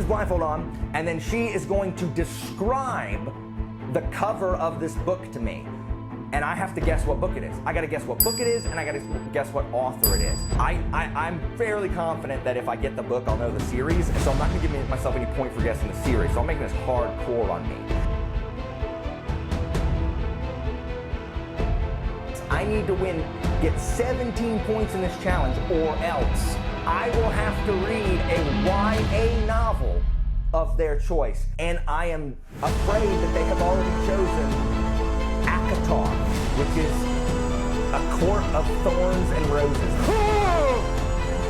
blindfold on, and then she is going to describe the cover of this book to me. And I have to guess what book it is. I gotta guess what book it is, and I gotta guess what author it is. I'm fairly confident that if I get the book, I'll know the series, and so I'm not gonna give myself any point for guessing the series, so I'm making this hardcore on me. I need to get 17 points in this challenge, or else I will have to read a YA novel of their choice. And I am afraid that they have already chosen ACOTAR, which is A Court of Thorns and Roses.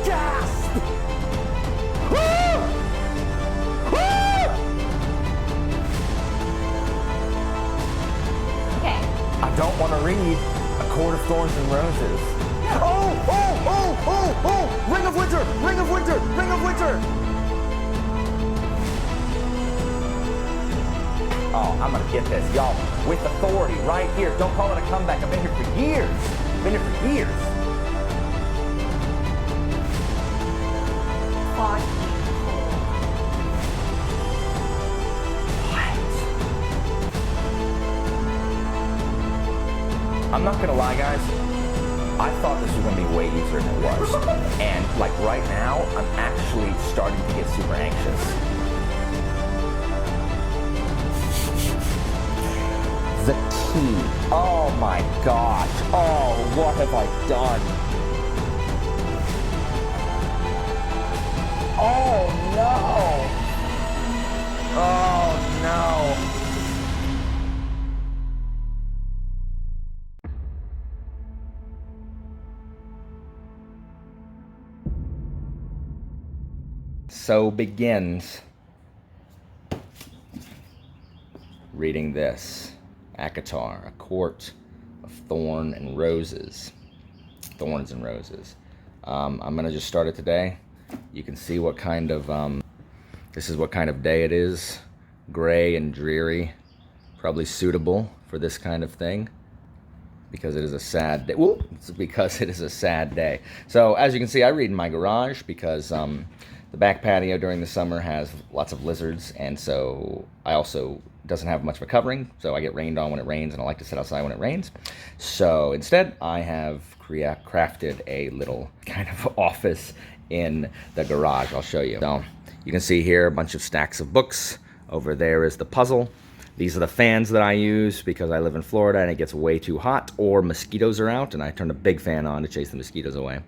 Gasp! Okay. I don't want to read A Court of Thorns and Roses. Oh! Ring of Winter! Ring of Winter! Ring of Winter! Oh, I'm gonna get this, y'all. With authority, right here. Don't call it a comeback. I've been here for years. Been here for years. What? I'm not gonna lie, guys. I thought this was gonna be way easier than it was. And like right now, I'm actually starting to get super anxious. The key. Oh my gosh. Oh, what have I done? Oh no. Oh no. So begins reading this. ACOTAR, A Court of Thorns and Roses. Thorns and Roses. I'm gonna just start it today. You can see what kind of, this is what kind of day it is. Gray and dreary. Probably suitable for this kind of thing. Because it is a sad day. Well, it's because it is a sad day. So, as you can see, I read in my garage because the back patio during the summer has lots of lizards, and so I also doesn't have much of a covering, so I get rained on when it rains, and I like to sit outside when it rains. So instead, I have crafted a little kind of office in the garage. I'll show you. So you can see here a bunch of stacks of books. Over there is the puzzle. These are the fans that I use because I live in Florida and it gets way too hot or mosquitoes are out, and I turn a big fan on to chase the mosquitoes away.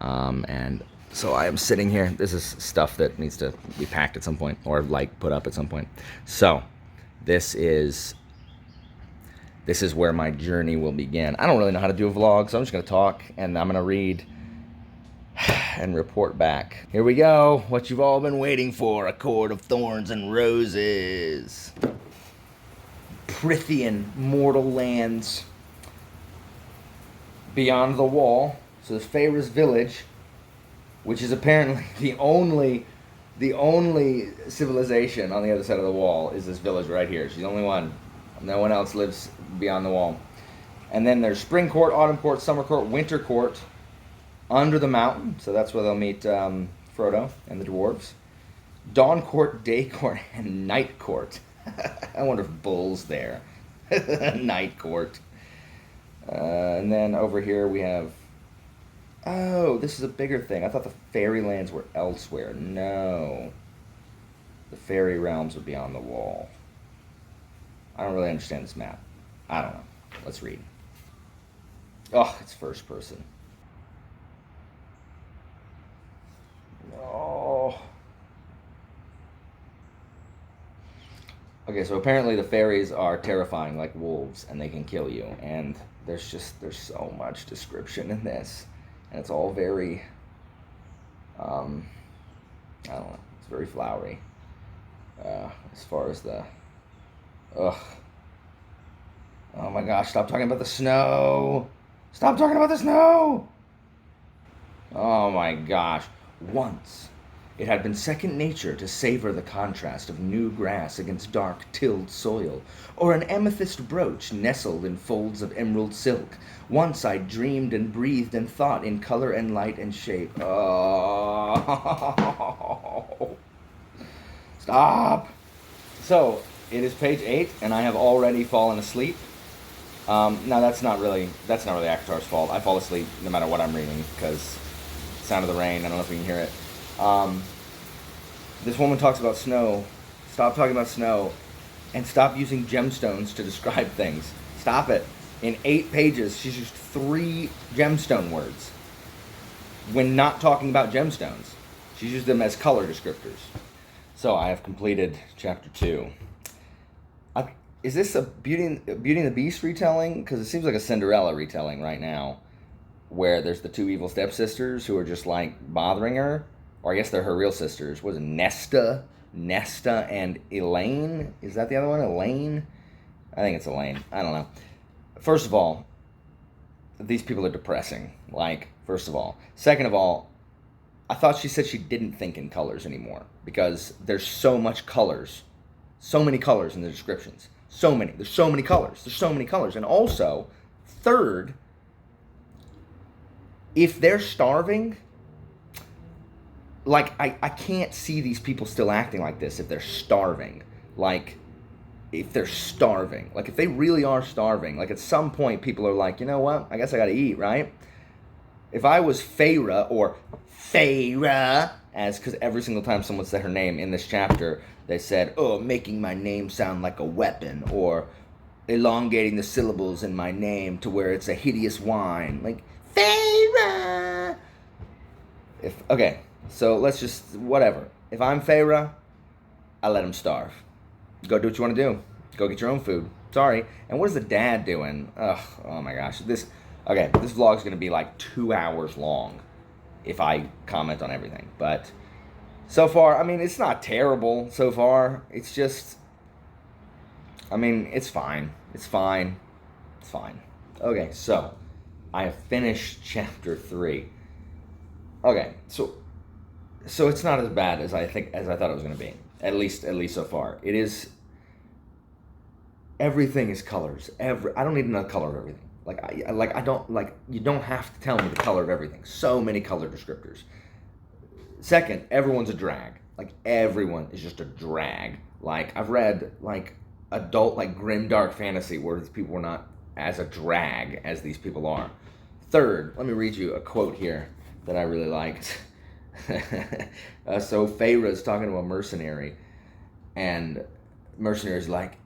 And so I am sitting here. This is stuff that needs to be packed at some point or like put up at some point. So this is where my journey will begin. I don't really know how to do a vlog, so I'm just gonna talk and I'm gonna read and report back. Here we go. What you've all been waiting for, A Court of Thorns and Roses. Prithian mortal lands. Beyond the wall, so there's Feyre's village, which is apparently the only civilization on the other side of the wall is this village right here. She's the only one. No one else lives beyond the wall. And then there's Spring Court, Autumn Court, Summer Court, Winter Court, under the mountain. So that's where they'll meet Frodo and the dwarves. Dawn Court, Day Court, and Night Court. I wonder if Bull's there. Night Court. And then over here we have... Oh, this is a bigger thing. I thought the fairy lands were elsewhere. No. The fairy realms are beyond the wall. I don't really understand this map. I don't know. Let's read. Oh, it's first person. Oh. Okay, so apparently the fairies are terrifying like wolves and they can kill you. And there's so much description in this. And it's all very, I don't know, it's very flowery. As far as the, ugh. Oh my gosh, stop talking about the snow. Stop talking about the snow. Oh my gosh. Once, it had been second nature to savor the contrast of new grass against dark tilled soil, or an amethyst brooch nestled in folds of emerald silk. Once I dreamed and breathed and thought in color and light and shape. Oh. Stop! So, it is page 8, and I have already fallen asleep. Now, that's not really ACOTAR's fault. I fall asleep no matter what I'm reading, because sound of the rain, I don't know if you can hear it. This woman talks about snow. Stop talking about snow, and stop using gemstones to describe things. Stop it. In 8 pages, she's used 3 gemstone words when not talking about gemstones. She's used them as color descriptors. So I have completed chapter 2. Is this a Beauty and the Beast retelling? Because it seems like a Cinderella retelling right now, where there's the 2 evil stepsisters who are just like bothering her, or I guess they're her real sisters. What is it, Nesta and Elaine? Is that the other one, Elaine? I think it's Elaine. I don't know. First of all, these people are depressing. Like, first of all. Second of all, I thought she said she didn't think in colors anymore, because there's so much colors. So many colors in the descriptions. So many. There's so many colors. There's so many colors. And also, third, if they're starving, like, I can't see these people still acting like this if they're starving. Like, if they're starving. Like, if they really are starving, like, at some point people are like, you know what? I guess I gotta eat, right? If I was Feyre, or Feyre, because every single time someone said her name in this chapter, they said, oh, making my name sound like a weapon, or elongating the syllables in my name to where it's a hideous whine. Like, Feyre! Okay, so let's just, whatever. If I'm Feyre, I let him starve. Go do what you want to do. Go get your own food. Sorry. And what is the dad doing? Ugh, oh my gosh. This vlog's going to be like 2 hours long if I comment on everything. But so far, I mean, it's not terrible so far. It's just, I mean, it's fine. It's fine. It's fine. Okay, so I have finished chapter 3. Okay, so it's not as bad as I thought it was going to be. At least so far. It is. Everything is colors. I don't need to know the color of everything. You don't have to tell me the color of everything. So many color descriptors. Second, everyone's a drag. Like, everyone is just a drag. Like, I've read, like, adult, like, grimdark fantasy where these people were not as a drag as these people are. Third, let me read you a quote here that I really liked. So Feyre's talking to a mercenary, and mercenary's like,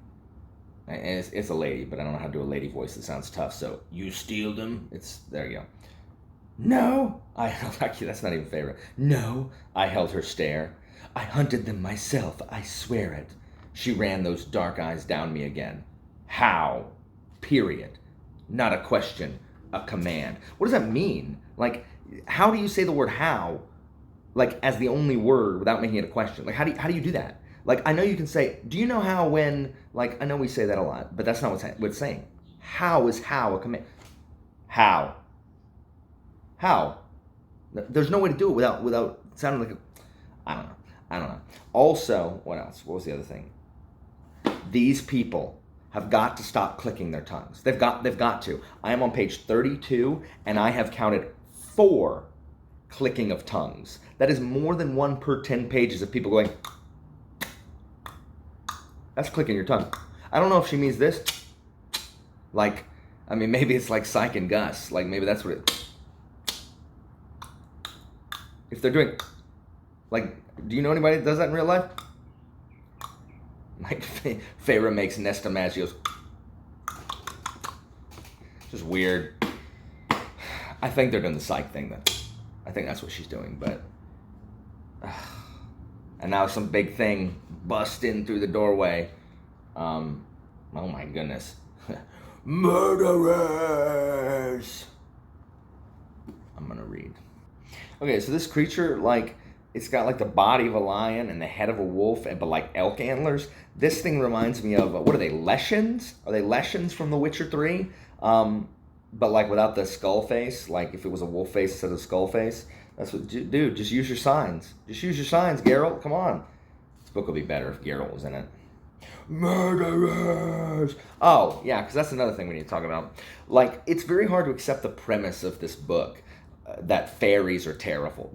and it's a lady, but I don't know how to do a lady voice that sounds tough, so, you steal them? There you go. No, that's not even Feyre. No, I held her stare. I hunted them myself, I swear it. She ran those dark eyes down me again. How? Period. Not a question, a command. What does that mean? Like, how do you say the word how, like, as the only word without making it a question? Like, how do you do that? Like, I know you can say, do you know how when, like, I know we say that a lot, but that's not what it's saying. How is how a command? How? How? There's no way to do it without sounding like a, I don't know. Also, what else? What was the other thing? These people have got to stop clicking their tongues. They've got to. I am on page 32, and I have counted 4 clicking of tongues. That is more than 1 per 10 pages of people going, that's clicking your tongue. I don't know if she means this. Like, I mean, maybe it's like Psych and Gus. Like, maybe that's what it, if they're doing, like, do you know anybody that does that in real life? Like, Feyre makes Nesta mad. She goes, just weird. I think they're doing the Psych thing, though. I think that's what she's doing, but, and now some big thing bust in through the doorway. Oh my goodness. Murderers! I'm gonna read. Okay, so this creature, like, it's got, like, the body of a lion and the head of a wolf, but, like, elk antlers. This thing reminds me of, what are they, Leshens? Are they Leshens from The Witcher 3? But, like, without the skull face. Like, if it was a wolf face instead of skull face. That's what, dude, just use your signs. Just use your signs, Geralt. Come on. This book would be better if Geralt was in it. Murderers! Oh, yeah, because that's another thing we need to talk about. Like, it's very hard to accept the premise of this book. That fairies are terrifying.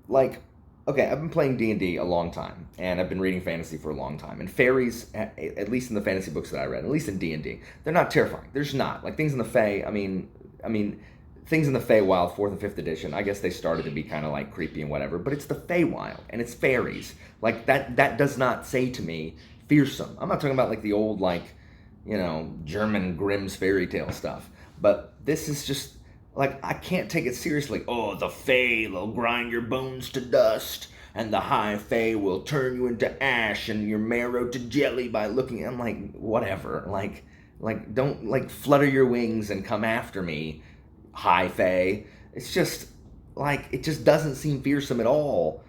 Like, okay, I've been playing D&D a long time, and I've been reading fantasy for a long time. And fairies, at least in the fantasy books that I read, at least in D&D, they're not terrifying. They're just not. Like, things in the Fae, things in the Feywild, 4th and 5th edition, I guess they started to be kind of, like, creepy and whatever, but it's the Feywild, and it's fairies. Like, that does not say to me, fearsome. I'm not talking about, like, the old, like, German Grimm's fairy tale stuff. But this is just, like, I can't take it seriously. Oh, the Fae, they'll grind your bones to dust, and the High Fae will turn you into ash and your marrow to jelly by looking. I'm like, whatever. Like, don't, like, flutter your wings and come after me, High Fae. It's just, like, it just doesn't seem fearsome at all.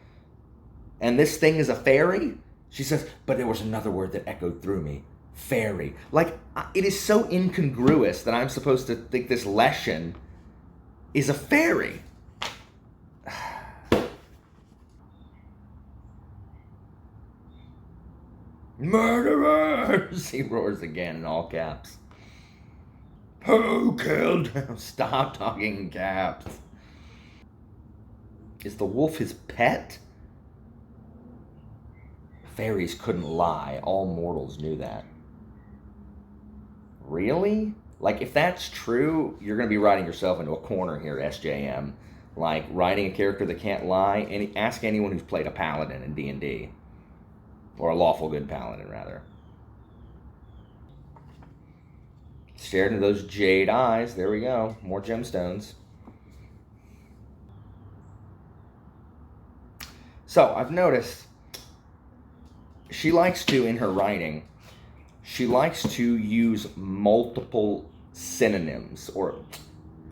And this thing is a fairy? She says, but there was another word that echoed through me. Fairy. Like, it is so incongruous that I'm supposed to think this Leshen is a fairy. Murderers! He roars again in all caps. Who killed him? Stop talking in caps. Is the wolf his pet? Fairies couldn't lie. All mortals knew that. Really? Like, if that's true, you're going to be writing yourself into a corner here, SJM. Like, writing a character that can't lie. Ask anyone who's played a paladin in D&D. Or a lawful good paladin, rather. Stared into those jade eyes. There we go. More gemstones. So, I've noticed she likes to, in her writing, she likes to use multiple synonyms or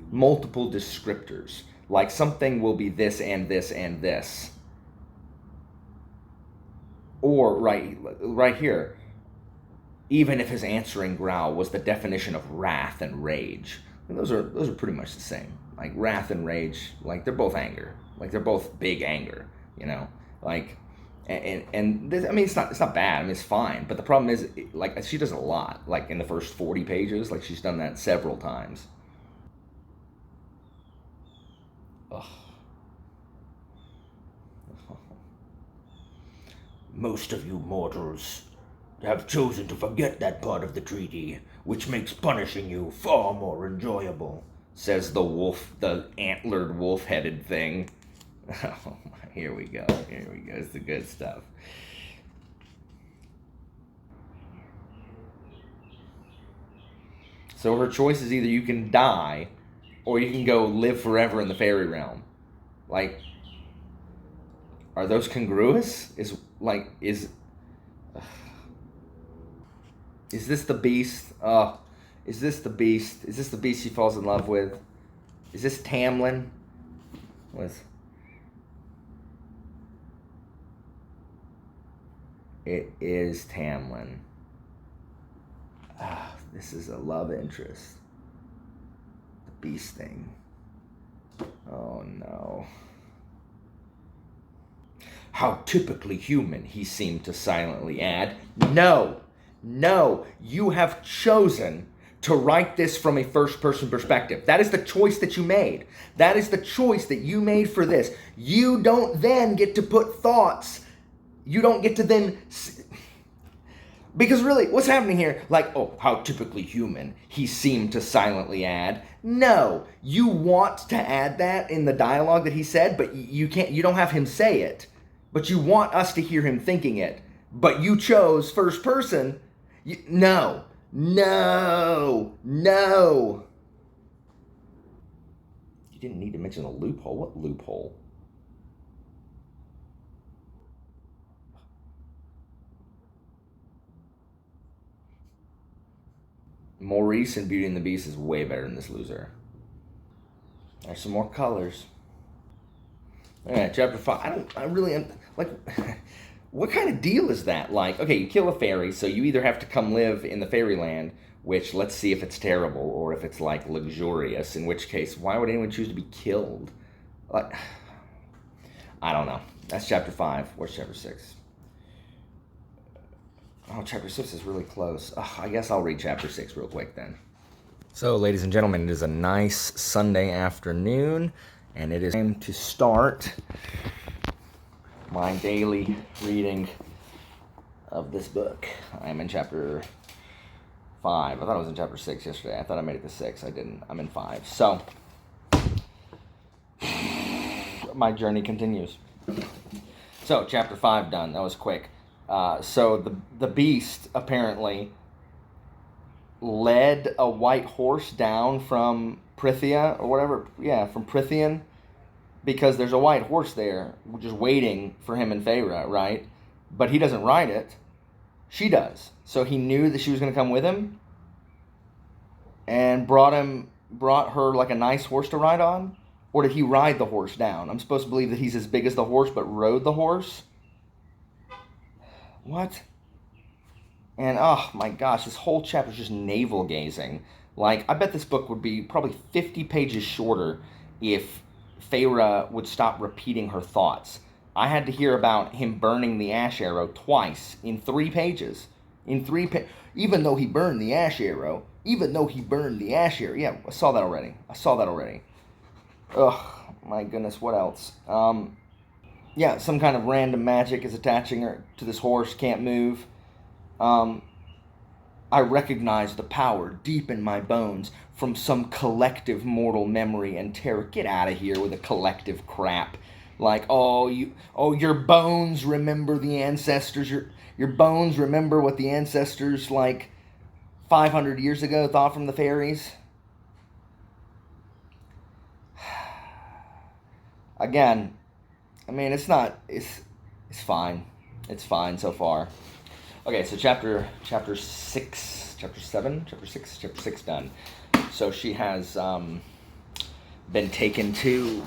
multiple descriptors. Like, something will be this and this and this. Or, right here, even if his answering growl was the definition of wrath and rage. And those are pretty much the same. Like, wrath and rage, like, they're both anger. Like, they're both big anger, Like, and this, I mean, it's not bad. I mean, it's fine. But the problem is, like, she does a lot. Like, in the first 40 pages, like, she's done that several times. Ugh. Most of you mortals have chosen to forget that part of the treaty, which makes punishing you far more enjoyable, says the wolf, the antlered wolf-headed thing. Oh, here we go. It's the good stuff. So her choice is either you can die, or you can go live forever in the fairy realm. Like, are those congruous? Is this the beast? Is this the beast? Is this the beast she falls in love with? Is this Tamlin? It is Tamlin. This is a love interest. The beast thing. Oh no. How typically human, he seemed to silently add. No, you have chosen to write this from a first-person perspective. That is the choice that you made. That is the choice that you made for this. You don't then get to put thoughts. You don't get to then... Because really, what's happening here? Like, oh, how typically human, he seemed to silently add. No, you want to add that in the dialogue that he said, but you can't. You don't have him say it. But you want us to hear him thinking it. But you chose first person. No. You didn't need to mention a loophole. What loophole? Maurice in Beauty and the Beast is way better than this loser. There's some more colors. Alright, chapter 5. I really am, like, what kind of deal is that? Like, okay, you kill a fairy, so you either have to come live in the fairyland, which, let's see if it's terrible, or if it's, like, luxurious, in which case, why would anyone choose to be killed? Like, I don't know. That's chapter 5. Where's chapter 6? Oh, chapter 6 is really close. I guess I'll read chapter 6 real quick then. So, ladies and gentlemen, it is a nice Sunday afternoon, and it is time to start my daily reading of this book. I'm in chapter 5. I thought I was in chapter 6 yesterday. I thought I made it to 6. I didn't. I'm in 5. So, my journey continues. So, chapter 5 done. That was quick. So, the beast apparently led a white horse down from Prithia, or whatever. Yeah, from Prithian. Because there's a white horse there, just waiting for him and Feyre, right? But he doesn't ride it. She does. So he knew that she was going to come with him, and brought her like a nice horse to ride on? Or did he ride the horse down? I'm supposed to believe that he's as big as the horse, but rode the horse? What? And oh my gosh, this whole chapter is just navel gazing. Like, I bet this book would be probably 50 pages shorter if Feyre would stop repeating her thoughts. I had to hear about him burning the ash arrow twice in 3 pages. Even though he burned the ash arrow. Yeah, I saw that already. Ugh, my goodness, what else? Yeah, some kind of random magic is attaching her to this horse, can't move. I recognize the power deep in my bones from some collective mortal memory and terror. Get out of here with a collective crap. Like, your bones remember the ancestors. Your bones remember what the ancestors, like, 500 years ago thought from the fairies. Again, I mean, it's fine. It's fine so far. Okay, so chapter 6 done. So she has been taken to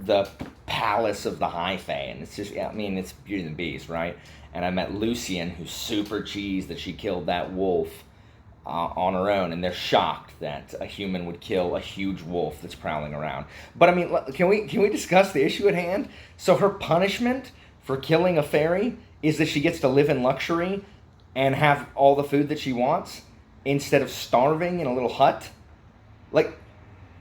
the palace of the High Fae, and it's just, it's Beauty and the Beast, right? And I met Lucian, who's super cheesed that she killed that wolf on her own, and they're shocked that a human would kill a huge wolf that's prowling around. But I mean, can we discuss the issue at hand? So her punishment for killing a fairy is that she gets to live in luxury and have all the food that she wants instead of starving in a little hut? Like,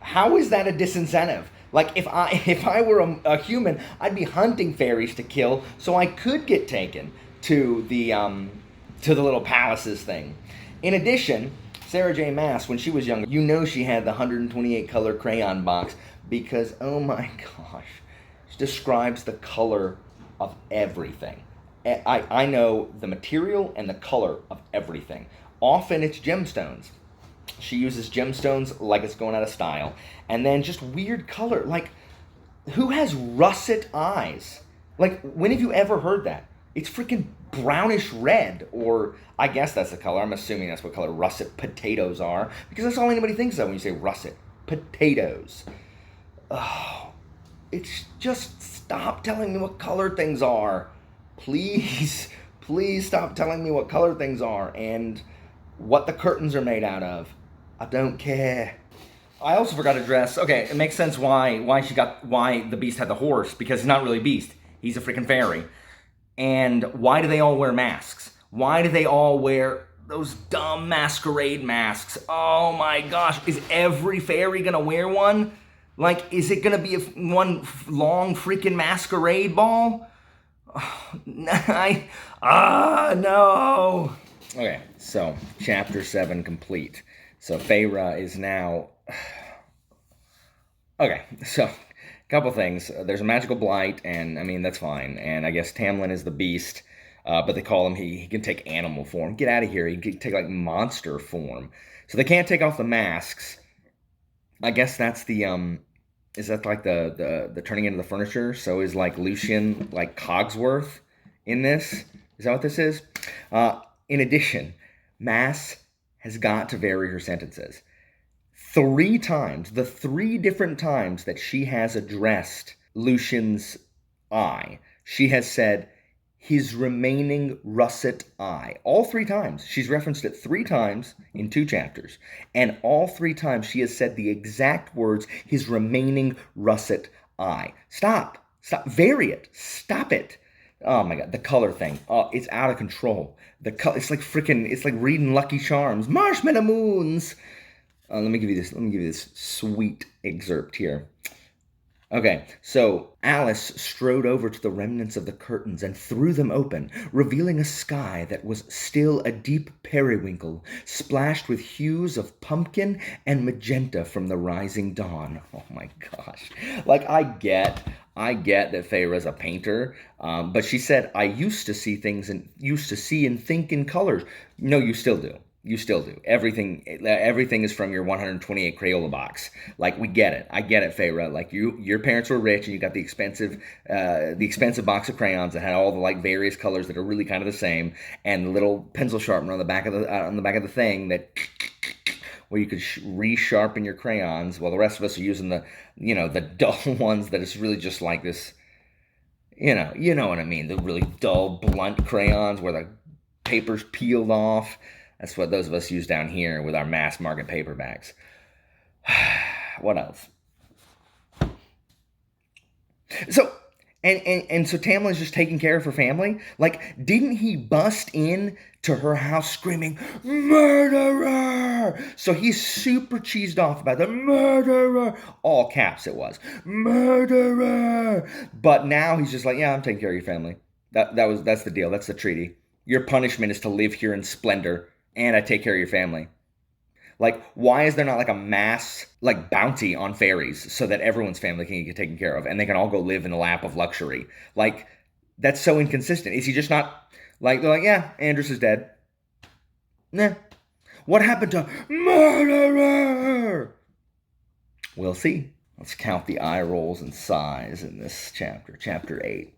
how is that a disincentive? Like, if I were a human, I'd be hunting fairies to kill so I could get taken to the little palaces thing. In addition, Sarah J. Maas, when she was younger, she had the 128 color crayon box because, oh my gosh, she describes the color of everything. I know the material and the color of everything. Often it's gemstones. She uses gemstones like it's going out of style. And then just weird color. Like, who has russet eyes? Like, when have you ever heard that? It's freaking brownish red. Or, I guess that's the color. I'm assuming that's what color russet potatoes are. Because that's all anybody thinks of when you say russet. Potatoes. Oh, it's just stop telling me what color things are. Please stop telling me what color things are and what the curtains are made out of. I don't care. I also forgot to address, okay, it makes sense why the beast had the horse, because he's not really a beast. He's a freaking fairy. And why do they all wear masks? Why do they all wear those dumb masquerade masks? Oh my gosh, is every fairy gonna wear one? Like, is it gonna be one long freaking masquerade ball? No. Okay, so chapter 7 complete. So Feyre is now... Okay, so a couple things. There's a magical blight, and I mean, that's fine. And I guess Tamlin is the beast, but they call him, he can take animal form. Get out of here. He can take, like, monster form. So they can't take off the masks. I guess that's the... Is that like the turning into the furniture? So is like Lucian like Cogsworth in this? Is that what this is? In addition, Maas has got to vary her sentences. 3 times, the 3 different times that she has addressed Lucian's eye, she has said, his remaining russet eye. All 3 times. She's referenced it 3 times in 2 chapters. And all 3 times she has said the exact words, his remaining russet eye. Stop. Vary it. Stop it. Oh my God. The color thing. Oh, it's out of control. It's like reading Lucky Charms. Marshmallow moons. Let me give you this sweet excerpt here. Okay, so Alice strode over to the remnants of the curtains and threw them open, revealing a sky that was still a deep periwinkle, splashed with hues of pumpkin and magenta from the rising dawn. Oh my gosh. Like, I get that Feyre's a painter, but she said, I used to see and think in colors. No, you still do. You still do. Everything is from your 128 Crayola box. Like, we get it. I get it, Feyre. Like, your parents were rich and you got the expensive box of crayons that had all the like various colors that are really kind of the same, and the little pencil sharpener on the back of the thing that where you could resharpen your crayons. While the rest of us are using the dull ones that is really just like this. You know what I mean. The really dull, blunt crayons where the paper's peeled off. That's what those of us use down here with our mass market paperbacks. What else? So, and so Tamlin's just taking care of her family? Like, didn't he bust in to her house screaming, murderer? So he's super cheesed off about the murderer. All caps it was. Murderer. But now he's just like, yeah, I'm taking care of your family. That's the deal. That's the treaty. Your punishment is to live here in splendor, and I take care of your family. Like, why is there not like a mass like bounty on fairies so that everyone's family can get taken care of and they can all go live in the lap of luxury? Like, that's so inconsistent. Is he just not like, they're like, yeah, Andrus is dead. Nah. What happened to murderer? We'll see. Let's count the eye rolls and sighs in this chapter, chapter 8.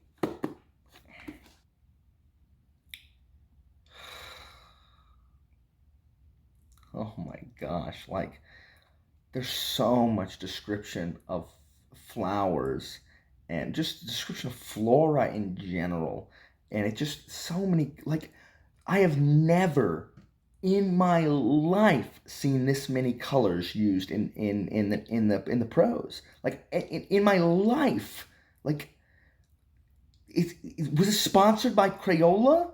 Oh my gosh, like, there's so much description of flowers and just description of flora in general. And it just so many, like, I have never in my life seen this many colors used in the prose. Like, in my life. Like, was it sponsored by Crayola?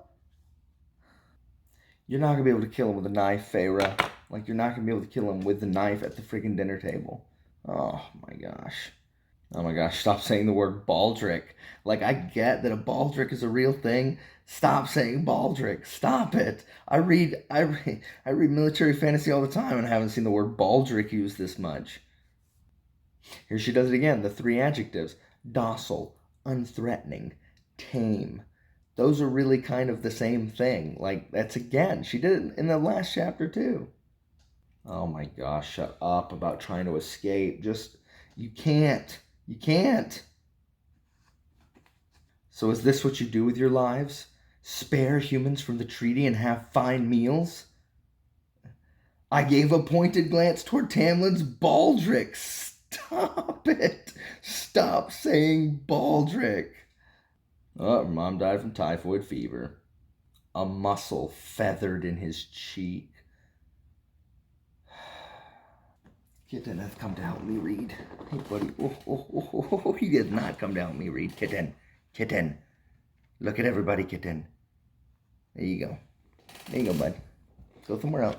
You're not gonna be able to kill him with a knife, Feyre. Like, you're not gonna be able to kill him with the knife at the freaking dinner table. Oh my gosh. Oh my gosh, stop saying the word baldric. Like, I get that a baldric is a real thing. Stop saying baldric. Stop it. I read military fantasy all the time and I haven't seen the word baldric used this much. Here she does it again, the 3 adjectives. Docile, unthreatening, tame. Those are really kind of the same thing. Like, that's again, she did it in the last chapter too. Oh my gosh, shut up about trying to escape. Just, you can't. You can't. So is this what you do with your lives? Spare humans from the treaty and have fine meals? I gave a pointed glance toward Tamlin's baldric. Stop it. Stop saying baldric. Oh, Mom died from typhoid fever. A muscle feathered in his cheek. Kitten hath come to help me read. Hey, buddy. Oh, he did not come to help me read. Kitten. Look at everybody, Kitten. There you go. There you go, bud. Go somewhere else.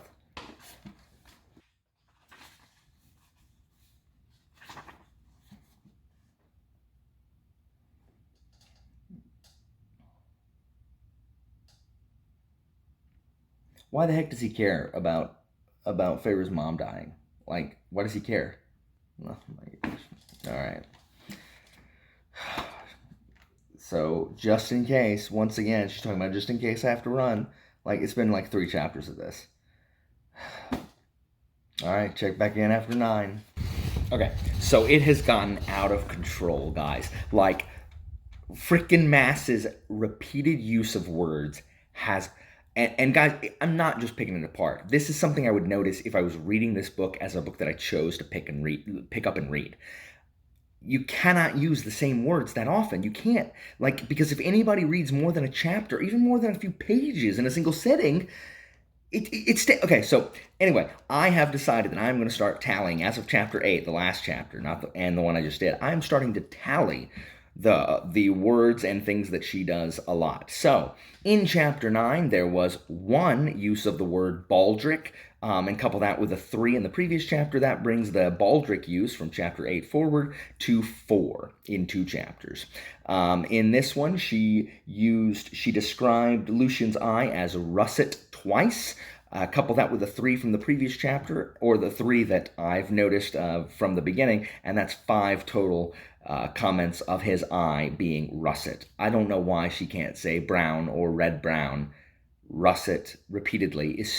Why the heck does he care about Feyre's mom dying? Like, why does he care? Oh my gosh. All right. So, just in case, once again, she's talking about just in case I have to run. Like, it's been like 3 chapters of this. All right, check back in after 9. Okay, so it has gotten out of control, guys. Like, freaking Mass's repeated use of words has... And guys, I'm not just picking it apart. This is something I would notice if I was reading this book as a book that I chose to pick up and read. You cannot use the same words that often. You can't. Like, because if anybody reads more than a chapter, even more than a few pages in a single sitting, it's okay. So anyway, I have decided that I'm going to start tallying as of chapter 8, the last chapter, and the one I just did. I'm starting to tally the words and things that she does a lot. So in chapter 9, there was one use of the word baldric, and couple that with a 3 in the previous chapter. That brings the baldric use from chapter 8 forward to 4 in 2 chapters. In this one, she described Lucian's eye as russet twice. Couple that with a 3 from the previous chapter, or the 3 that I've noticed from the beginning, and that's 5 total comments of his eye being russet. I don't know why she can't say brown or red-brown. Russet repeatedly it's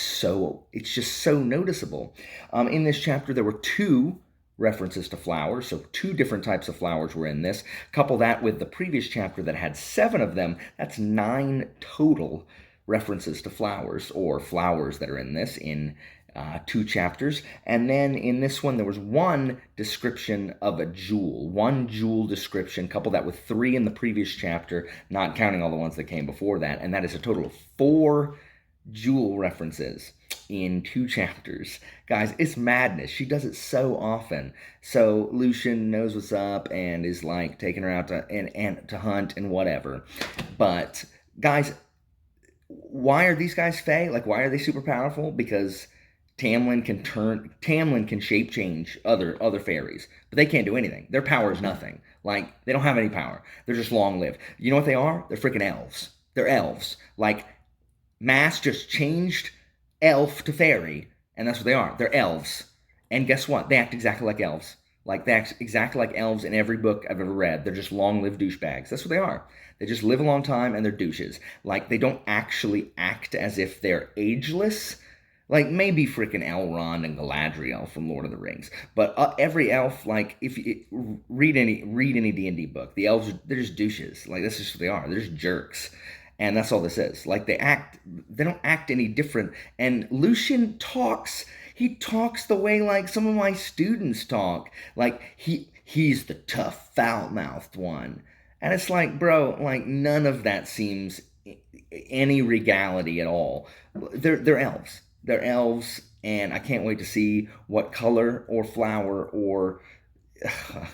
just so noticeable. In this chapter, there were 2 references to flowers, so 2 different types of flowers were in this. Couple that with the previous chapter that had 7 of them, that's 9 total references to flowers, or flowers that are in this, in 2 chapters. And then in this one, there was 1 description of a jewel, 1 jewel description. Couple that with 3 in the previous chapter, not counting all the ones that came before that, and that is a total of 4 jewel references in 2 chapters. Guys, it's madness. She does it so often. So Lucian knows what's up and is like taking her out to hunt and whatever. But guys, why are these guys fae? Like, why are they super powerful? Because Tamlin can shape change other fairies, but they can't do anything. Their power is nothing. Like, they don't have any power. They're just long lived. You know what they are? They're freaking elves. They're elves. Like, Mass just changed elf to fairy, and that's what they are. They're elves. And guess what? They act exactly like elves. Like, they act exactly like elves in every book I've ever read. They're just long-lived douchebags. That's what they are. They just live a long time, and they're douches. Like, they don't actually act as if they're ageless. Like, maybe freaking Elrond and Galadriel from Lord of the Rings. But every elf, like, if you read any D&D book, the elves, they're just douches. Like, that's just what they are. They're just jerks. And that's all this is. Like, they don't act any different. And Lucian he talks the way, like, some of my students talk. Like, he's the tough, foul-mouthed one. And it's like, bro, like, none of that seems any regality at all. They're elves. They're elves, and I can't wait to see what color or flower or...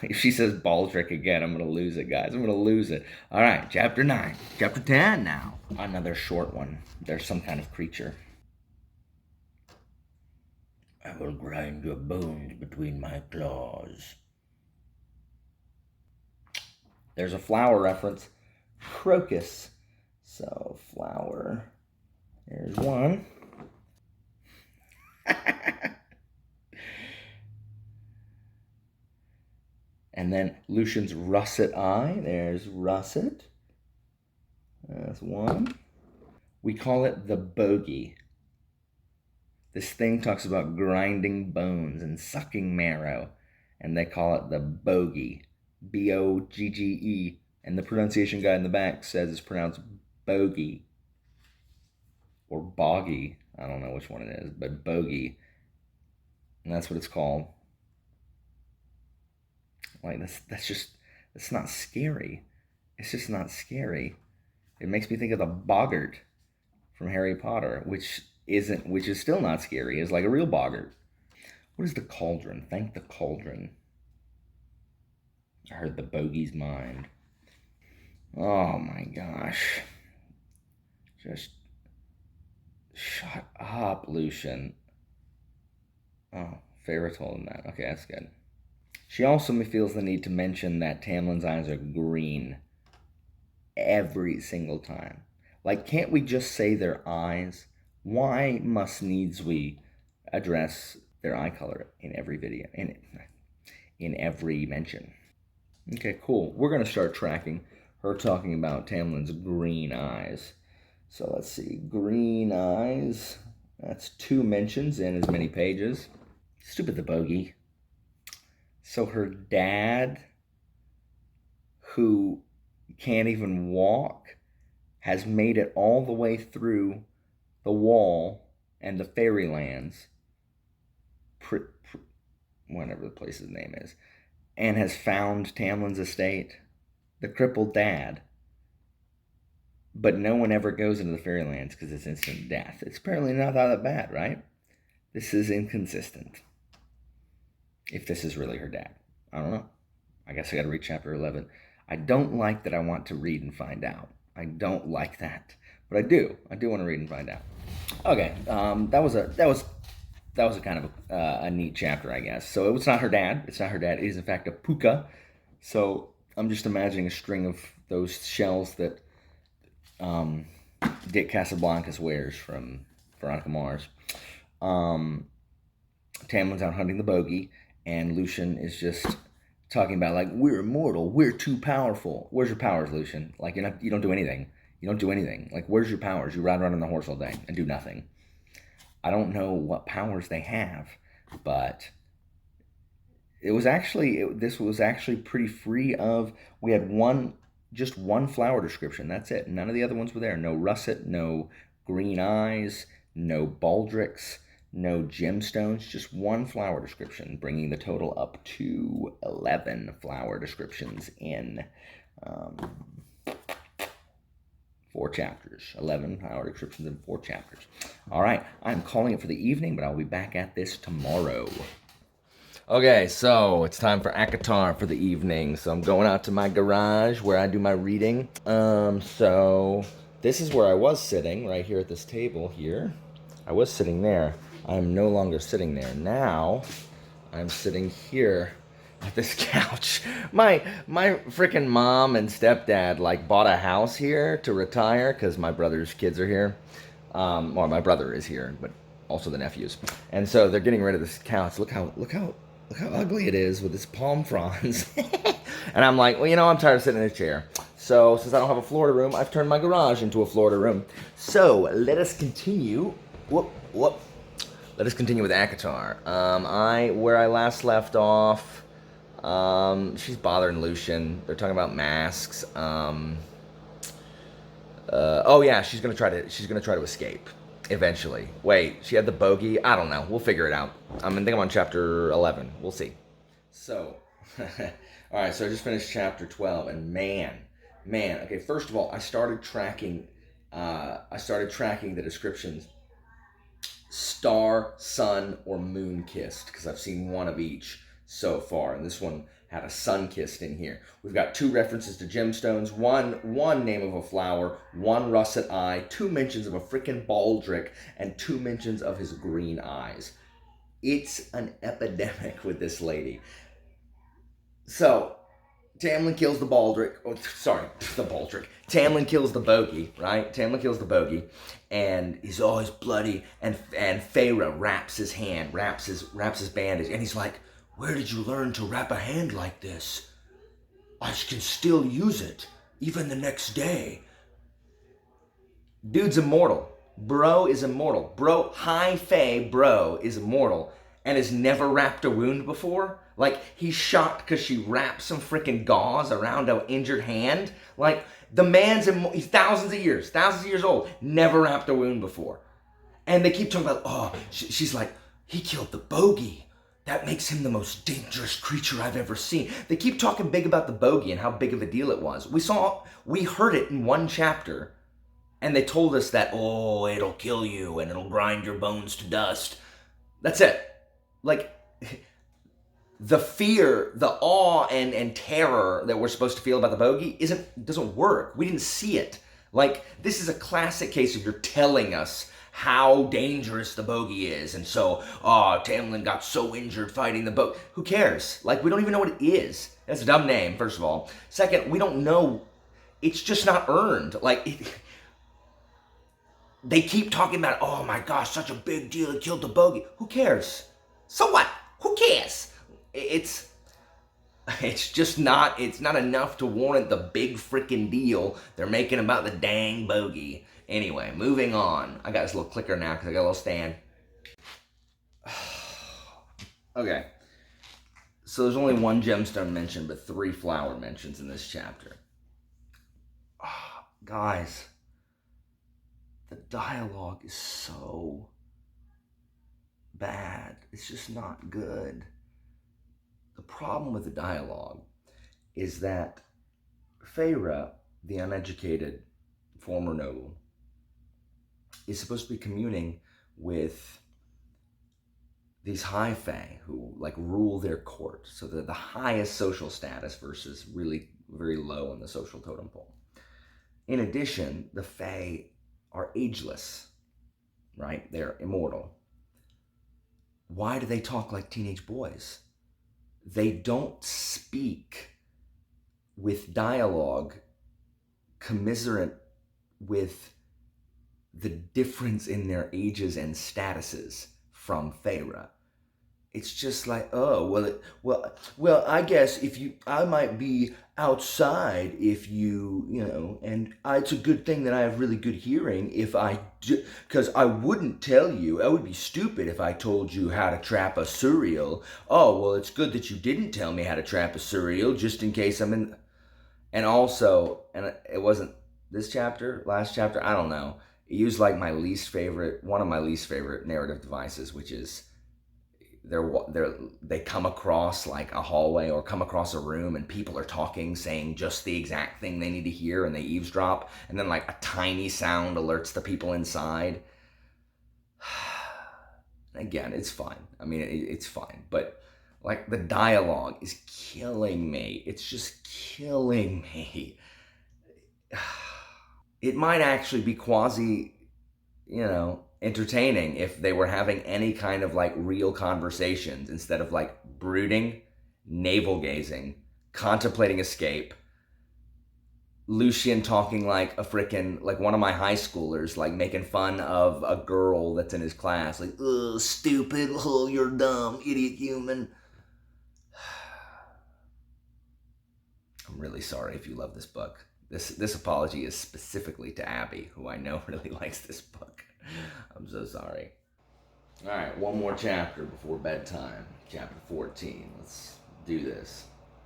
If she says baldric again, I'm going to lose it, guys. I'm going to lose it. All right, chapter 9. Chapter 10 now. Another short one. There's some kind of creature. I will grind your bones between my claws. There's a flower reference. Crocus. So, flower. There's one. And then Lucian's russet eye. There's russet. That's one. We call it the bogey. This thing talks about grinding bones and sucking marrow, and they call it the bogey. B-O-G-G-E. And the pronunciation guide in the back says it's pronounced bogey. Or boggy. I don't know which one it is, but bogey. And that's what it's called. Like, that's not scary. It's just not scary. It makes me think of the boggart from Harry Potter, which is still not scary. It's like a real boggart. What is the cauldron? Thank the cauldron. I heard the bogey's mind. Oh my gosh. Just shut up, Lucian. Oh, Feyre told him that. Okay, that's good. She also feels the need to mention that Tamlin's eyes are green every single time. Like, can't we just say their eyes? Why must needs we address their eye color in every video, in every mention? Okay, cool. We're going to start tracking her talking about Tamlin's green eyes. So let's see. Green eyes. That's 2 mentions in as many pages. Stupid the bogey. So her dad, who can't even walk, has made it all the way through the wall and the fairylands, whatever the place's name is, and has found Tamlin's estate, the crippled dad. But no one ever goes into the fairylands because it's instant death. It's apparently not that bad, right? This is inconsistent. If this is really her dad. I don't know. I guess I gotta read chapter 11. I don't like that I want to read and find out. I don't like that, but I do. I do want to read and find out. Okay, that was a kind of a neat chapter, I guess. So it's not her dad. It's not her dad. It is in fact a puka. So I'm just imagining a string of those shells that Dick Casablancas wears from Veronica Mars. Tamlin's out hunting the bogey, and Lucian is just talking about like, we're immortal, we're too powerful. Where's your powers, Lucian? Like, you don't do anything. You don't do anything. Like, where's your powers? You ride around on the horse all day and do nothing. I don't know what powers they have, but this was actually pretty free of. We had just one flower description. That's it. None of the other ones were there. No russet, no green eyes, no baldricks, no gemstones. Just one flower description, bringing the total up to 11 flower descriptions in 4 chapters. 11 flower descriptions in 4 chapters. All right, I'm calling it for the evening, but I'll be back at this tomorrow. Okay, so it's time for ACOTAR for the evening. So I'm going out to my garage where I do my reading. So this is where I was sitting, right here at this table here. I was sitting there. I'm no longer sitting there. Now I'm sitting here at this couch. My freaking mom and stepdad like bought a house here to retire because my brother's kids are here. Or my brother is here, but also the nephews. And so they're getting rid of this couch. Look how ugly it is with its palm fronds. And I'm like, well, I'm tired of sitting in a chair. So since I don't have a Florida room, I've turned my garage into a Florida room. So let us continue. Let us continue with ACOTAR. Where I last left off, she's bothering Lucian. They're talking about masks. Oh yeah, she's gonna try to escape eventually. Wait, she had the bogey. I don't know. We'll figure it out. I think I'm on chapter 11. We'll see. So, all right. So I just finished chapter 12, and man. Okay, first of all, I started tracking the descriptions: star, sun, or moon kissed, because I've seen one of each so far, and this one had a sun kissed in here. We've got 2 references to gemstones, one name of a flower, 1 russet eye, 2 mentions of a freaking baldric, and 2 mentions of his green eyes. It's an epidemic with this lady. So Tamlin kills the baldric. Oh, sorry, the baldric. Tamlin kills the bogey, right? Tamlin kills the bogey, and he's always bloody. And Feyre wraps his bandage, and he's like, "Where did you learn to wrap a hand like this? I can still use it, even the next day." Dude's immortal. Bro is immortal. Bro, high fae bro is immortal and has never wrapped a wound before. Like, he's shocked because she wrapped some freaking gauze around an injured hand. Like, the man's he's thousands of years old, never wrapped a wound before. And they keep talking about, she's like, he killed the bogey. That makes him the most dangerous creature I've ever seen. They keep talking big about the bogey and how big of a deal it was. We heard it in 1 chapter, and they told us that, it'll kill you and it'll grind your bones to dust. That's it. Like, the fear, the awe and terror that we're supposed to feel about the bogey doesn't work. We didn't see it. Like, this is a classic case of you're telling us how dangerous the bogey is. And so, Tamlin got so injured fighting the bogey. Who cares? Like, we don't even know what it is. That's a dumb name, first of all. Second, we don't know. It's just not earned. Like, they keep talking about, oh my gosh, such a big deal, it killed the bogey. Who cares? So what? Who cares? It's just not, it's not enough to warrant the big freaking deal they're making about the dang bogey. Anyway, moving on. I got this little clicker now because I got a little stand. Okay. So there's only 1 gemstone mentioned, but 3 flower mentions in this chapter. Guys, the dialogue is so bad. It's just not good. The problem with the dialogue is that Feyre, the uneducated former noble, is supposed to be communing with these high fae who like rule their court. So they're the highest social status versus really very low in the social totem pole. In addition, the Fae are ageless, right? They're immortal. Why do they talk like teenage boys? They don't speak with dialogue commiserate with the difference in their ages and statuses from Feyre. It's just like, oh, well, I guess I might be outside if and it's a good thing that I have really good hearing if I do, because I wouldn't tell you. I would be stupid if I told you how to trap a Suriel. Oh, well, it's good that you didn't tell me how to trap a Suriel, just in case I'm in. And also, and it wasn't this chapter, last chapter, I don't know. It used like one of my least favorite narrative devices, which is they come across like a hallway or come across a room and people are talking, saying just the exact thing they need to hear, and they eavesdrop, and then like a tiny sound alerts the people inside. Again, it's fine. I mean, it's fine, but like the dialogue is killing me. It's just killing me. It might actually be quasi, entertaining if they were having any kind of like real conversations instead of like brooding, navel gazing, contemplating escape. Lucian talking like like one of my high schoolers, like making fun of a girl that's in his class, like, "Ugh, stupid, oh, you're dumb, idiot human." I'm really sorry if you love this book. This apology is specifically to Abby, who I know really likes this book. I'm so sorry. All right, one more chapter before bedtime. Chapter 14. Let's do this.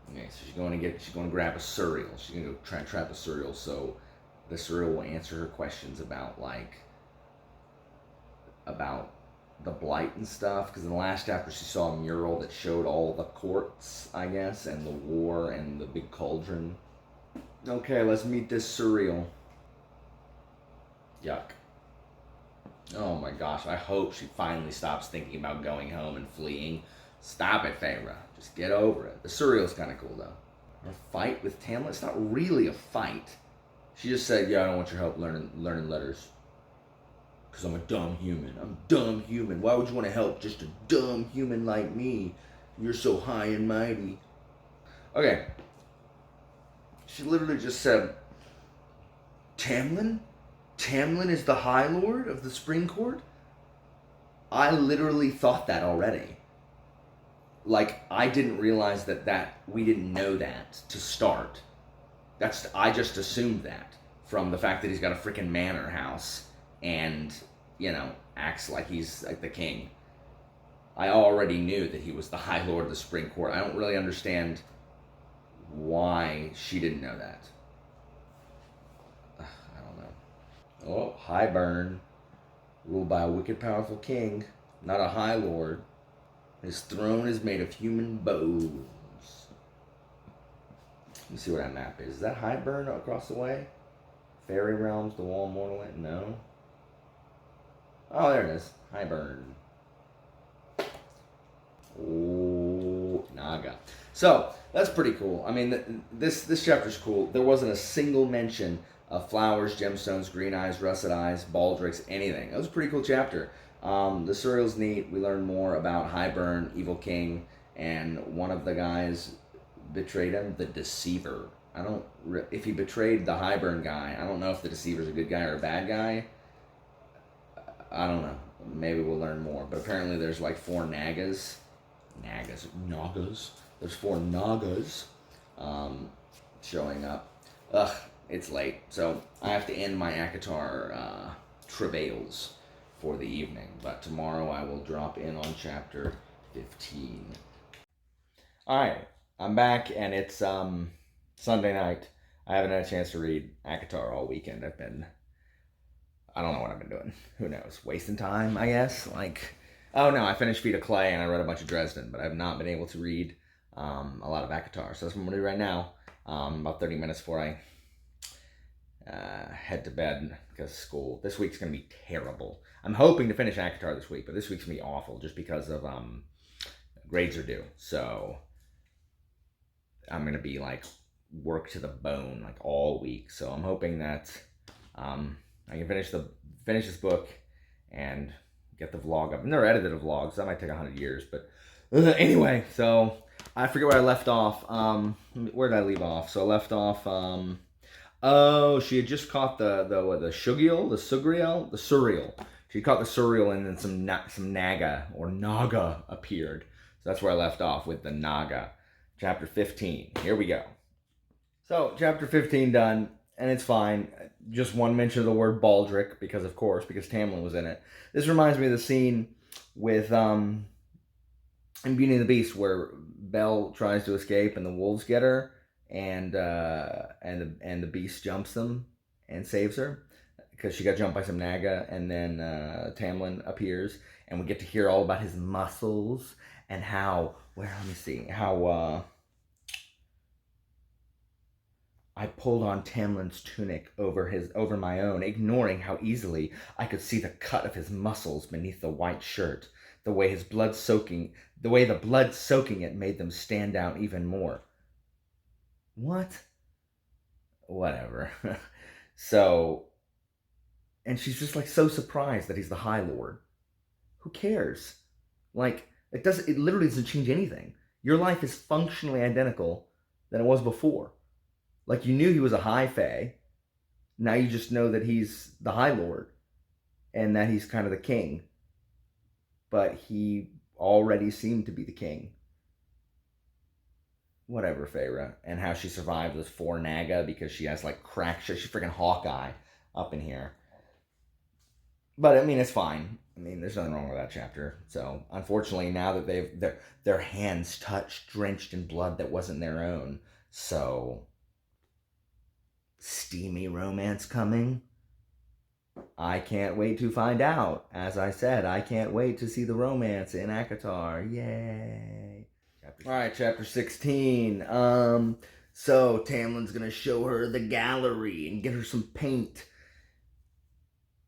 Okay, so she's going to grab a Suriel. She's going to go try and trap a Suriel, so the Suriel will answer her questions about the blight and stuff. Because in the last chapter, she saw a mural that showed all the courts, I guess, and the war and the big cauldron. Okay, let's meet this Suriel. Yuck. Oh my gosh, I hope she finally stops thinking about going home and fleeing. Stop it, Feyre. Just get over it. The Suriel's kind of cool, though. Her fight with Tamlin, it's not really a fight. She just said, yeah, I don't want your help learning letters. Because I'm a dumb human. I'm a dumb human. Why would you want to help just a dumb human like me? You're so high and mighty. Okay. She literally just said, Tamlin? Tamlin is the High Lord of the Spring Court? I literally thought that already. Like, I didn't realize that we didn't know that to start. I just assumed that from the fact that he's got a freaking manor house and, acts like he's like the king. I already knew that he was the High Lord of the Spring Court. I don't really understand why she didn't know that. I don't know. Oh, Highburn, ruled by a wicked powerful king, not a High Lord. His throne is made of human bones. Let me see what that map is. Is that Highburn across the way? Fairy Realms, the Wall of Mortal? No. Oh, there it is. Highburn. Oh, Naga. So, that's pretty cool. I mean, this chapter's cool. There wasn't a single mention of flowers, gemstones, green eyes, russet eyes, baldricks, anything. That was a pretty cool chapter. The Suriel's neat. We learn more about Highburn, Evil King, and one of the guys betrayed him, the Deceiver. If he betrayed the Highburn guy, I don't know if the Deceiver's a good guy or a bad guy. I don't know. Maybe we'll learn more. But apparently there's like 4 Nagas. Nagas. There's 4 Nagas showing up. Ugh, it's late. So I have to end my ACOTAR travails for the evening. But tomorrow I will drop in on chapter 15. Alright, I'm back and it's Sunday night. I haven't had a chance to read ACOTAR all weekend. I don't know what I've been doing. Who knows? Wasting time, I guess. Oh no, I finished Feet of Clay and I read a bunch of Dresden, but I've not been able to read a lot of ACOTAR. So that's what I'm going to do right now. About 30 minutes before I head to bed because school. This week's going to be terrible. I'm hoping to finish ACOTAR this week, but this week's going to be awful just because of grades are due. So I'm going to be work to the bone like all week. So I'm hoping that I can finish this book and get the vlog up. I've never edited a vlog, so that might take 100 years. But anyway, so I forget where I left off. Where did I leave off? So I left off. Oh, she had just caught the surreal. She caught the surreal, and then some naga appeared. So that's where I left off with the naga. Chapter 15. Here we go. So chapter 15 done, and it's fine. Just one mention of the word baldric because Tamlin was in it. This reminds me of the scene with in Beauty and the Beast where Belle tries to escape and the wolves get her, and the beast jumps them and saves her because she got jumped by some naga, and then Tamlin appears, and we get to hear all about his muscles and how I pulled on Tamlin's tunic over my own, ignoring how easily I could see the cut of his muscles beneath the white shirt, the way the blood soaking it made them stand out even more. What? Whatever. So, and she's just like so surprised that he's the High Lord. Who cares? Like, it literally doesn't change anything. Your life is functionally identical than it was before. Like, you knew he was a High Fae. Now you just know that he's the High Lord. And that he's kind of the king. But he already seemed to be the king. Whatever, Feyre. And how she survived those 4 naga because she has, like, crack shit. She's freaking Hawkeye up in here. But, I mean, it's fine. I mean, there's nothing wrong with that chapter. So, unfortunately, now that their hands touched, drenched in blood that wasn't their own. So, steamy romance coming. I can't wait to find out. As I said, I can't wait to see the romance in ACOTAR. Yay. Alright, chapter 16. So Tamlin's gonna show her the gallery and get her some paint.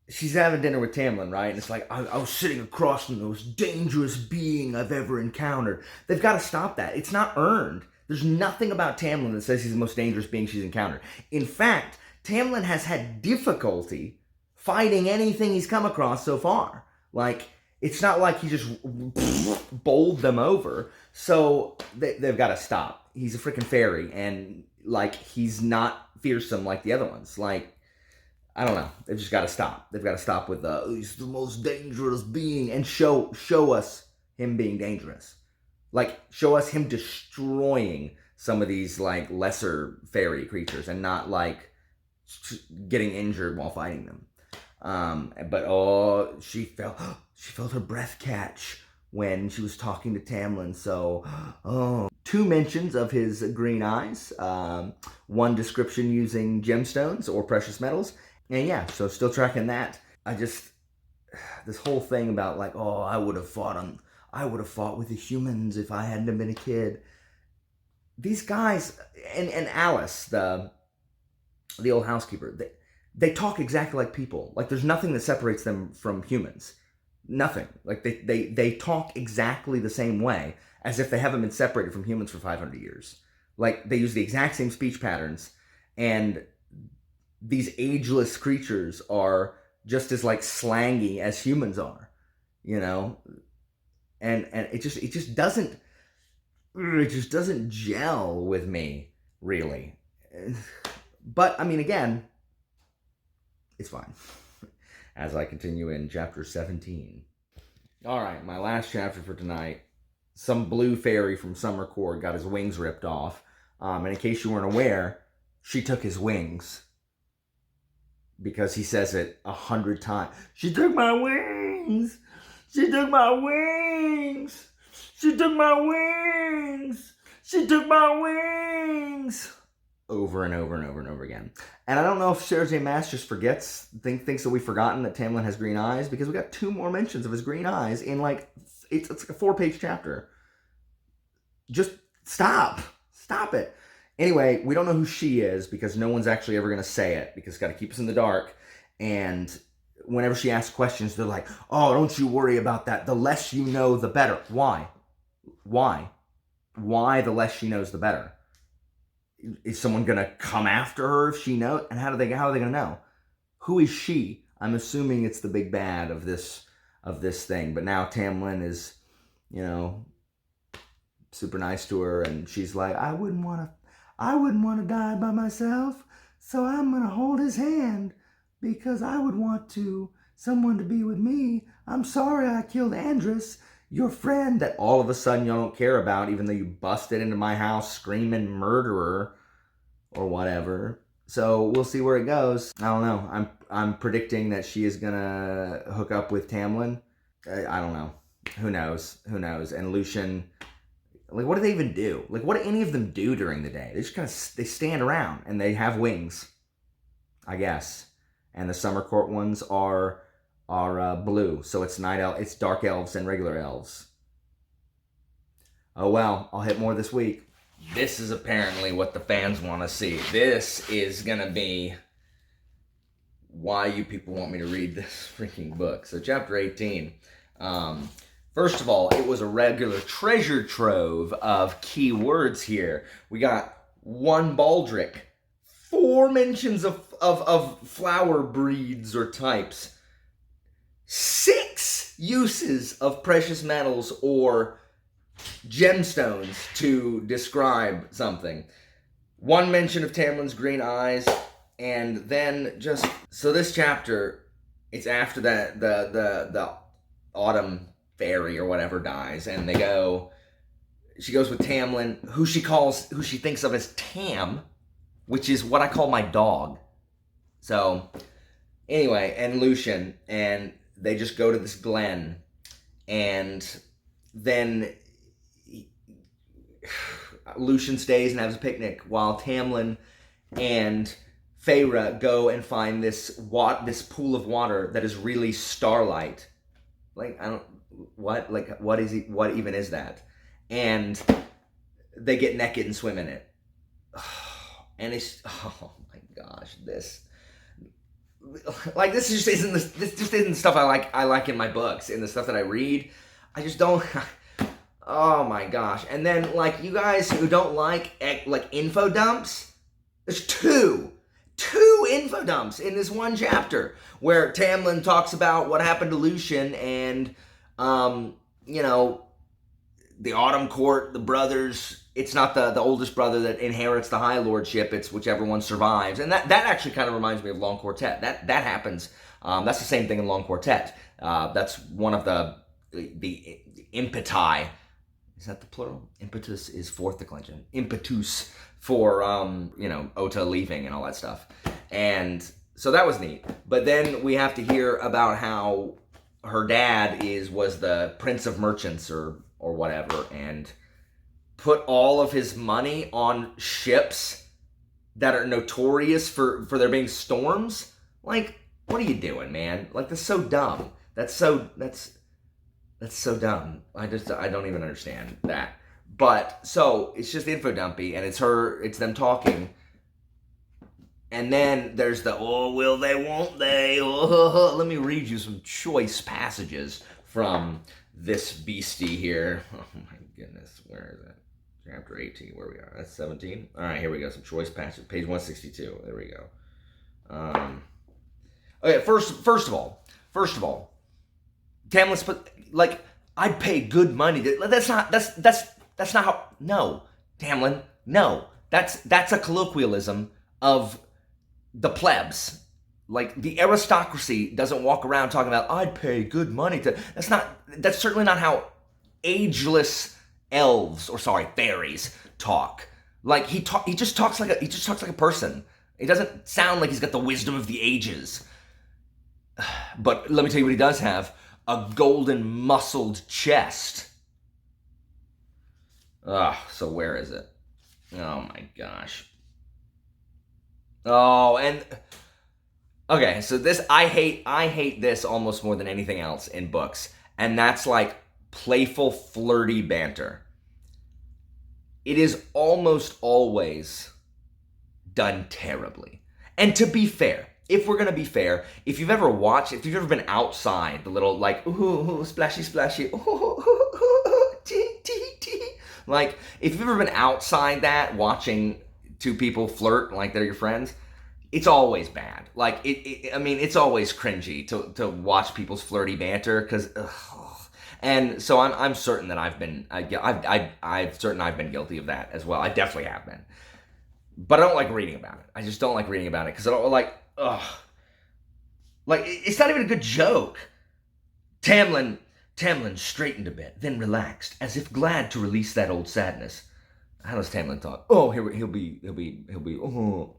She's having dinner with Tamlin, right? And it's like, I was sitting across from the most dangerous being I've ever encountered. They've got to stop that. It's not earned. There's nothing about Tamlin that says he's the most dangerous being she's encountered. In fact, Tamlin has had difficulty fighting anything he's come across so far. Like, it's not like he just bowled them over. So they've got to stop. He's a freaking fairy, and like, he's not fearsome like the other ones. Like, I don't know. They've just got to stop. They've got to stop with he's the most dangerous being, and show us him being dangerous. Like, show us him destroying some of these, like, lesser fairy creatures and not, like, getting injured while fighting them. But she felt her breath catch when she was talking to Tamlin. So, 2 mentions of his green eyes. 1 description using gemstones or precious metals. And yeah, so still tracking that. This whole thing about, like, I would have fought with the humans if I hadn't been a kid. These guys, and Alice, the old housekeeper, they talk exactly like people. Like, there's nothing that separates them from humans. Nothing. Like, they talk exactly the same way as if they haven't been separated from humans for 500 years. Like, they use the exact same speech patterns, and these ageless creatures are just as, like, slangy as humans are, you know? And it just doesn't gel with me, really. But I mean, again, it's fine. As I continue in chapter 17. All right, my last chapter for tonight. Some blue fairy from Summer Court got his wings ripped off. And in case you weren't aware, she took his wings. Because he says it 100 times. She took my wings! She took my wings! She took my wings! She took my wings! Over and over and over and over again. And I don't know if Sarah J. Maas just thinks that we've forgotten that Tamlin has green eyes, because we got 2 more mentions of his green eyes in, like, it's like a 4-page chapter. Just stop. Stop it. Anyway, we don't know who she is, because no one's actually ever going to say it, because it's got to keep us in the dark. And whenever she asks questions, they're like, oh, don't you worry about that. The less you know, the better. Why? Why the less she knows, the better? is someone gonna come after her if she knows? And how are they gonna know? Who is she? I'm assuming it's the big bad of this thing. But now Tamlin is, super nice to her, and she's like, I wouldn't want to die by myself, so I'm gonna hold his hand because I would want someone to be with me. I'm sorry I killed Andrus, your friend that all of a sudden you don't care about, even though you busted into my house screaming murderer or whatever. So we'll see where it goes. I don't know. I'm predicting that she is gonna hook up with Tamlin. I don't know. Who knows? And Lucien, like, what do they even do? Like, what do any of them do during the day? They just they stand around and they have wings, I guess. And the summer court ones are blue, so it's it's dark elves and regular elves. Oh well, I'll hit more this week. This is apparently what the fans want to see. This is gonna be why you people want me to read this freaking book. So chapter 18. First of all, it was a regular treasure trove of key words here. We got 1 baldric, 4 mentions of flower breeds or types, 6 uses of precious metals or gemstones to describe something, 1 mention of Tamlin's green eyes, and then so this chapter, it's after that the autumn fairy or whatever dies, and she goes with Tamlin, who she thinks of as Tam, which is what I call my dog. So anyway, and Lucien, and they just go to this glen, and then Lucien stays and has a picnic while Tamlin and Feyre go and find this pool of water that is really starlight. Like, what even is that? And they get naked and swim in it. And it's, oh my gosh, this just isn't the stuff I like in my books, in the stuff that I read. I just don't. Oh my gosh. And then, like, you guys who don't like info dumps, there's two info dumps in this one chapter where Tamlin talks about what happened to Lucien and, the Autumn Court, the brothers. It's not the oldest brother that inherits the High Lordship. It's whichever one survives. And that actually kind of reminds me of Long Quartet. That happens. That's the same thing in Long Quartet. That's one of the impeti. Is that the plural? Impetus is 4th declension. Impetus for, Ota leaving and all that stuff. And so that was neat. But then we have to hear about how her dad was the Prince of Merchants or whatever, and put all of his money on ships that are notorious for there being storms. Like, what are you doing, man? Like, that's so dumb. That's so dumb. I don't even understand that. But, so, it's just info dumpy, and it's them talking. And then there's the, oh, will they, won't they? Oh, let me read you some choice passages from this beastie here. Oh my goodness, where is it? Chapter 18, where we are. That's 17. All right, here we go. Some choice passages. Page 162. There we go. Okay, first of all, Tamlin's put, like, I'd pay good money. That's not how. No, Tamlin. No, that's a colloquialism of the plebs. Like, the aristocracy doesn't walk around talking about, I'd pay good money to. That's certainly not how ageless fairies talk. Like, he just talks like a person. He doesn't sound like he's got the wisdom of the ages. But let me tell you what he does have: a golden muscled chest. So where is it? Oh my gosh. Oh, and okay, so this I hate this almost more than anything else in books, and that's like playful, flirty banter. It is almost always done terribly. And to be fair, if we're gonna be fair, if you've ever been outside, the little, like, ooh, splashy, splashy, ooh, tee, tee, tee. Like, if you've ever been outside that, watching two people flirt like they're your friends, it's always bad. Like it's always cringy to watch people's flirty banter because. And so I'm certain that I've certain I've been guilty of that as well. I definitely have been, but I don't like reading about it. I just don't like reading about it because I don't like. Like it's not even a good joke. Tamlin straightened a bit, then relaxed, as if glad to release that old sadness. How does Tamlin talk? Oh, he'll be. Oh,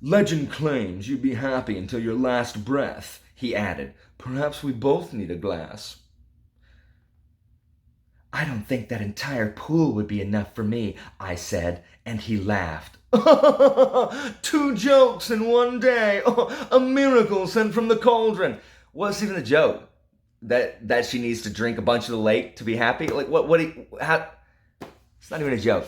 legend claims you'd be happy until your last breath. He added, "Perhaps we both need a glass." "I don't think that entire pool would be enough for me," I said, and he laughed. "Two jokes in one day. Oh, a miracle sent from the cauldron." What's even the joke? That she needs to drink a bunch of the lake to be happy? Like how? It's not even a joke.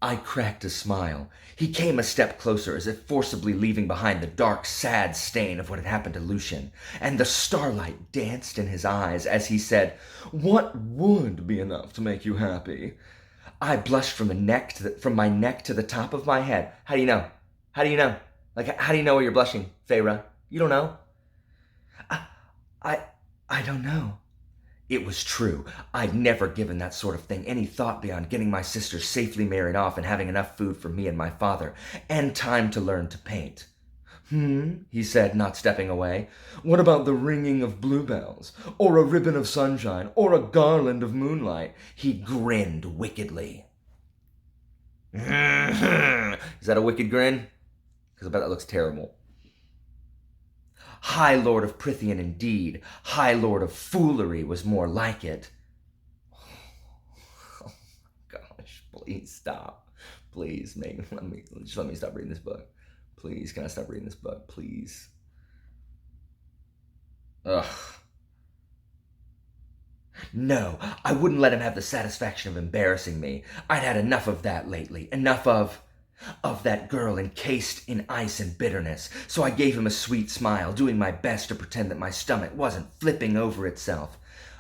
I cracked a smile. He came a step closer, as if forcibly leaving behind the dark, sad stain of what had happened to Lucien, and the starlight danced in his eyes as he said, "What would be enough to make you happy?" I blushed from my neck to the top of my head. How do you know? How do you know? Like, how do you know you're blushing, Feyre? You don't know? I don't know. It was true. I'd never given that sort of thing any thought beyond getting my sister safely married off and having enough food for me and my father, and time to learn to paint. He said, not stepping away. "What about the ringing of bluebells, or a ribbon of sunshine, or a garland of moonlight?" He grinned wickedly. Is that a wicked grin? Because I bet that looks terrible. High Lord of Prythian indeed. High Lord of Foolery was more like it. Oh gosh, please stop. Please, Megan, let me stop reading this book. Please, can I stop reading this book? Please. Ugh. No, I wouldn't let him have the satisfaction of embarrassing me. I'd had enough of that lately. Enough of that girl encased in ice and bitterness. So I gave him a sweet smile, doing my best to pretend that my stomach wasn't flipping over itself.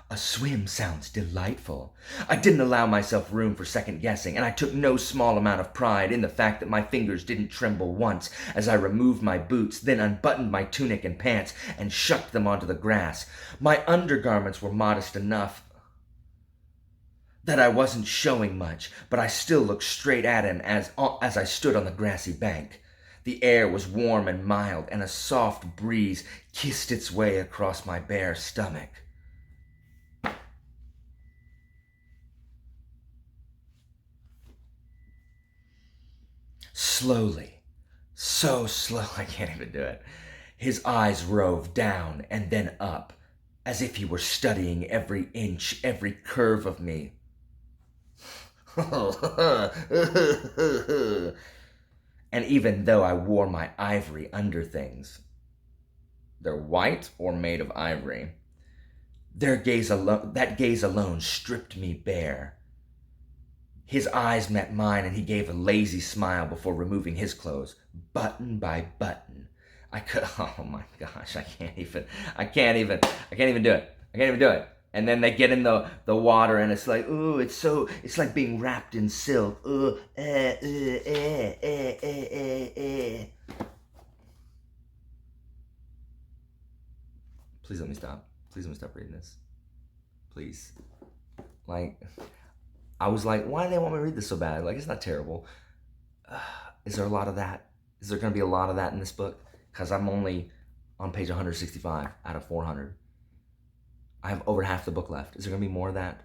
A swim sounds delightful. I didn't allow myself room for second guessing, and I took no small amount of pride in the fact that my fingers didn't tremble once as I removed my boots, then unbuttoned my tunic and pants and shucked them onto the grass. My undergarments were modest enough that I wasn't showing much, but I still looked straight at him as I stood on the grassy bank. The air was warm and mild, and a soft breeze kissed its way across my bare stomach. Slowly, so slow I can't even do it, his eyes roved down and then up, as if he were studying every inch, every curve of me. And even though I wore my ivory underthings, they're white or made of ivory, that gaze alone stripped me bare. His eyes met mine, and he gave a lazy smile before removing his clothes, button by button. Oh my gosh, I can't even do it. And then they get in the water, and it's like, ooh, it's like being wrapped in silk. Ooh, Please let me stop. Please let me stop reading this. Please. Like, I was like, why do they want me to read this so bad? Like, it's not terrible. Is there a lot of that? Is there going to be a lot of that in this book? Because I'm only on page 165 out of 400. I have over half the book left. Is there going to be more of that?